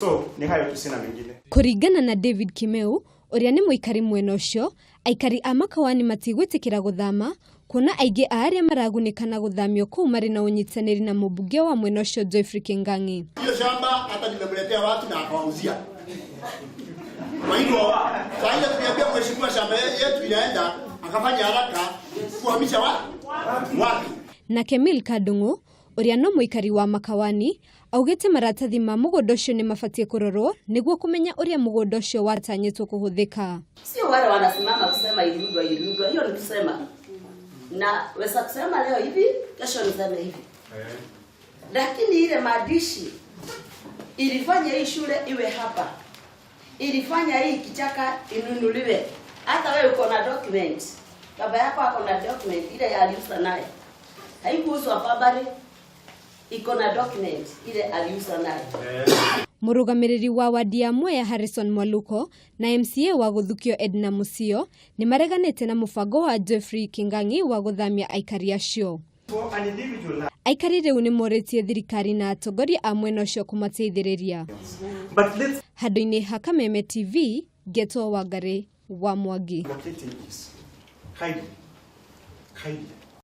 So ni hayo tu, sina mengine. Kuringana na David Kimeu, uria ni muikari mwena ucio, aikari a Makawani matigwitikira guthama, kuna aingĩ a aria maragunĩkana guthamio kuu mari na unyitanĩri na mũmbunge wa mwena ucio Geoffrey Kĩng'ang'i. Hiyo shamba hata nimemletea watu na akawauzia. Kwa hivyo, sasa tunaambia mheshimiwa shamba yetu inaenda akafanya haraka kuhamisha watu. Na Kemil Kadung'u, uria no muikari wa Makawani, augite maratathi ma mũgũnda ũcio nĩ mabatie kurorwo niguo kumenya uria mũgũnda ũcio watanyĩtwo kuhuthika. Sio wale wanasimama kusema ilindwa, hiyo ni kusema. Na wesa kusema leo hivi, kesho niseme hivi. Lakini ile maandishi ilifanya hii shule iwe hapa. Ilifanya hii kichaka inunuliwe. Hata wewe uko na document. Baba yako ako na document ile aliuza naye. Haikuuzwa Fabari. Iko na document ile aliuza naye. Murugamiriri wa wadi ya Mwea Harrison Mwaluko na MCA wa Guthukio Edna Musio ni mareganite na mubango wa Geoffrey Kĩng'ang'i wa guthamia aikari acio. Aikari riu ni moretie thirikari na atongoria a mwena ucio kumateithĩrĩria. Handũ-inĩ ha Kameme TV, Geto Wangari wa Mwangi.